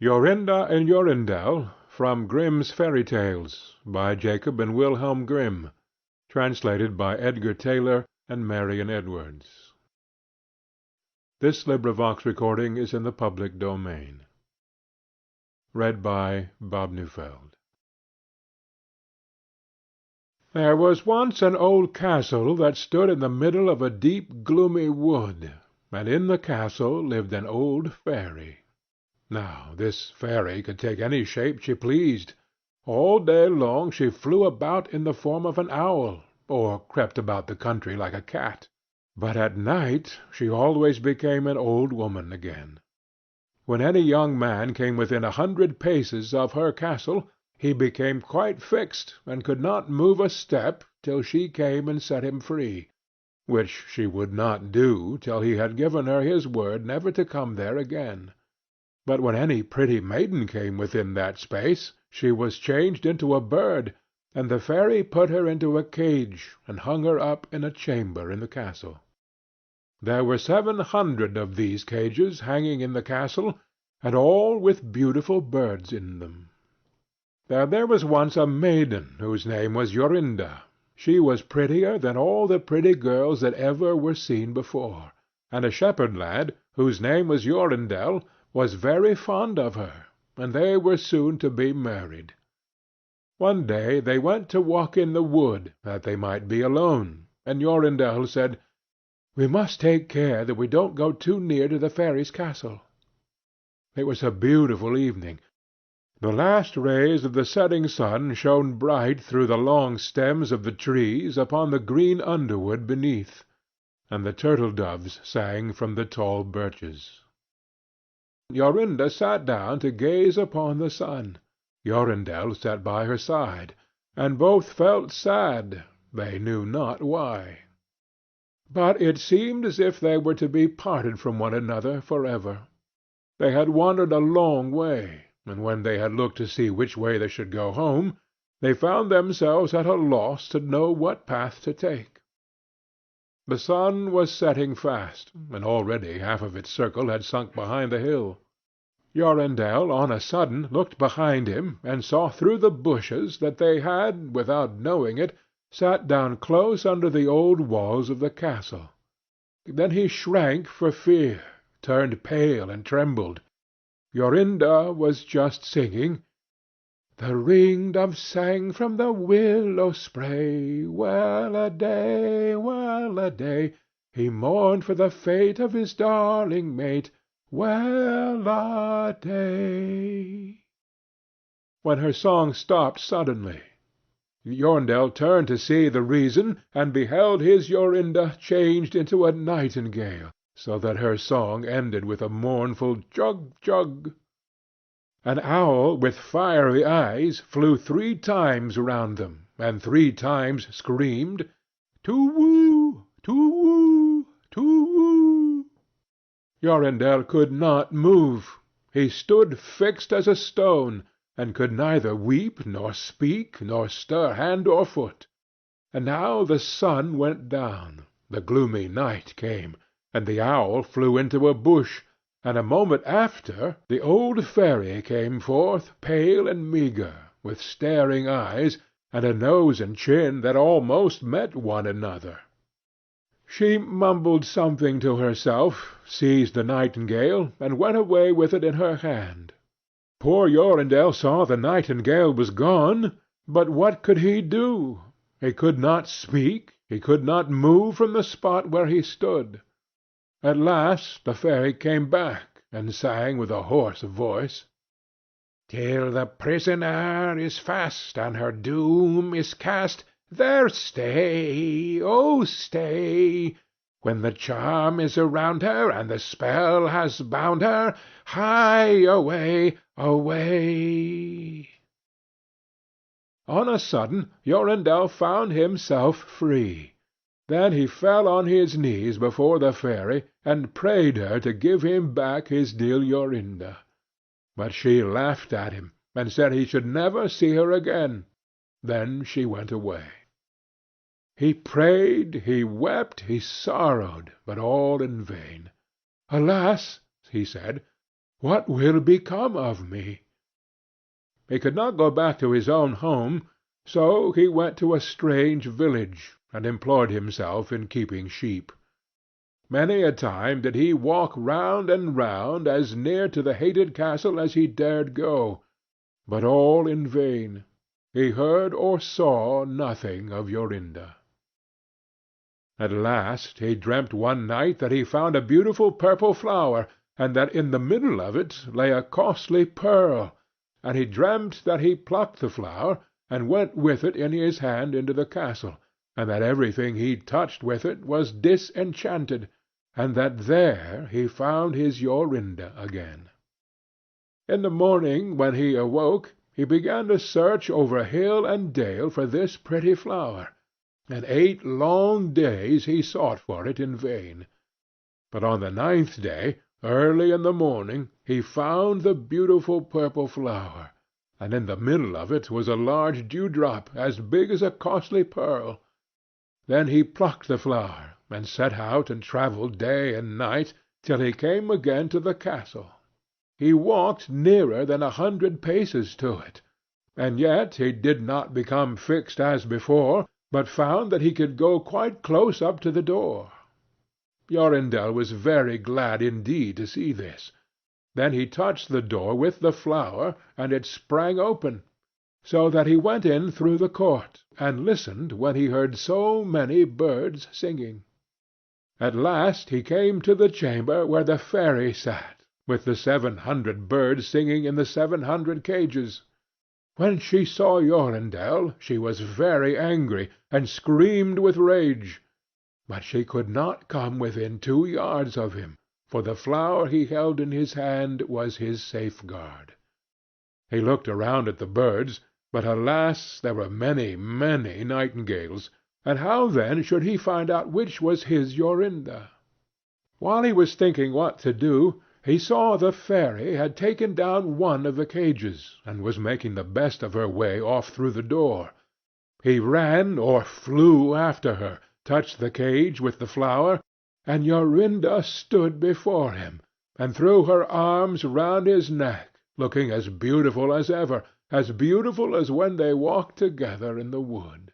Jorinda and Jorindel, from Grimm's Fairy Tales, by Jacob and Wilhelm Grimm, translated by Edgar Taylor and Marion Edwards. This LibriVox is in the public domain. Read by Bob Neufeld. There was once an old castle that stood in the middle of a deep gloomy wood, and in the castle lived an old fairy. Now this fairy could take any shape she pleased. All day long she flew about in the form of an owl, or crept about the country like a cat. But at night she always became an old woman again. When any young man came within 100 paces of her castle, he became quite fixed, and could not move a step till she came and set him free, which she would not do till he had given her his word never to come there again. But when any pretty maiden came within that space, she was changed into a bird, and the fairy put her into a cage, and hung her up in a chamber in the castle. There were 700 of these cages hanging in the castle, and all with beautiful birds in them. There was once a maiden whose name was Jorinda. She was prettier than all the pretty girls that ever were seen before, and a shepherd lad, whose name was Jorindel, was very fond of her, and they were soon to be married. One day they went to walk in the wood, that they might be alone, and Jorindel said, "We must take care that we don't go too near to the fairy's castle." It was a beautiful evening. The last rays of the setting sun shone bright through the long stems of the trees upon the green underwood beneath, and the turtle-doves sang from the tall birches. Jorinda sat down to gaze upon the sun. Jorindel sat by her side, and both felt sad, they knew not why. But it seemed as if they were to be parted from one another for ever. They had wandered a long way, and when they had looked to see which way they should go home, they found themselves at a loss to know what path to take. The sun was setting fast, and already half of its circle had sunk behind the hill. Jorindel on a sudden looked behind him, and saw through the bushes that they had, without knowing it, sat down close under the old walls of the castle. Then he shrank for fear, turned pale and trembled. Jorinda was just singing, "The ring-dove sang from the willow spray, well-a-day, well-a-day. He mourned for the fate of his darling mate, well-a-day." When her song stopped suddenly, Jorindel turned to see the reason, and beheld his Jorinda changed into a nightingale, so that her song ended with a mournful jug-jug. An owl with fiery eyes flew 3 times round them, and 3 times screamed, "Tu-woo! Tu-woo! Tu-woo!" Jorindel could not move. He stood fixed as a stone, and could neither weep, nor speak, nor stir hand or foot. And now the sun went down, the gloomy night came, and the owl flew into a bush, and a moment after the old fairy came forth, pale and meagre, with staring eyes, and a nose and chin that almost met one another. She mumbled something to herself, seized the nightingale, and went away with it in her hand. Poor Jorindel saw the nightingale was gone, but what could he do? He could not speak, he could not move from the spot where he stood. At last the fairy came back, and sang with a hoarse voice, "Till the prisoner is fast, and her doom is cast, there stay, oh stay! When the charm is around her, and the spell has bound her, hie away, away!" On a sudden Jorindel found himself free. Then he fell on his knees before the fairy, and prayed her to give him back his dear Jorinda. But she laughed at him, and said he should never see her again. Then she went away. He prayed, he wept, he sorrowed, but all in vain. "Alas!" he said, What will become of me?" He could not go back to his own home, so he went to a strange village, and employed himself in keeping sheep. Many a time did he walk round and round as near to the hated castle as he dared go, but all in vain. He heard or saw nothing of Jorinda. At last he dreamt one night that he found a beautiful purple flower, and that in the middle of it lay a costly pearl, and he dreamt that he plucked the flower, and went with it in his hand into the castle, and that everything he touched with it was disenchanted, and that there he found his Jorinda again. In the morning when he awoke, he began to search over hill and dale for this pretty flower, and 8 long days he sought for it in vain. But on the 9th day, early in the morning, he found the beautiful purple flower, and in the middle of it was a large dewdrop as big as a costly pearl. Then he plucked the flower, and set out and travelled day and night, till he came again to the castle. He walked nearer than 100 paces to it, and yet he did not become fixed as before, but found that he could go quite close up to the door. Jorindel was very glad indeed to see this. Then he touched the door with the flower, and it sprang open, so that he went in through the court, and listened when he heard so many birds singing. At last he came to the chamber where the fairy sat, with the 700 birds singing in the 700 cages. When she saw Jorindel, she was very angry, and screamed with rage. But she could not come within 2 yards of him, for the flower he held in his hand was his safeguard. He looked around at the birds, but alas, there were many, many nightingales, and how then should he find out which was his Jorinda? While he was thinking what to do, he saw the fairy had taken down one of the cages, and was making the best of her way off through the door. He ran or flew after her, touched the cage with the flower, and Jorinda stood before him, and threw her arms round his neck, looking as beautiful as ever, as beautiful as when they walked together in the wood.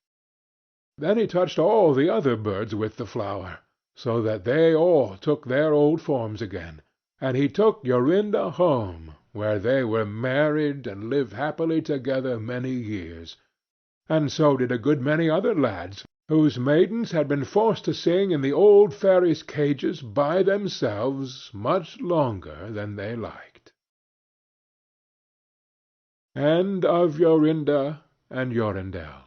Then he touched all the other birds with the flower, so that they all took their old forms again, and he took Jorinda home, where they were married and lived happily together many years. And so did a good many other lads, whose maidens had been forced to sing in the old fairy's cages by themselves much longer than they liked. End of Jorinda and Jorindel.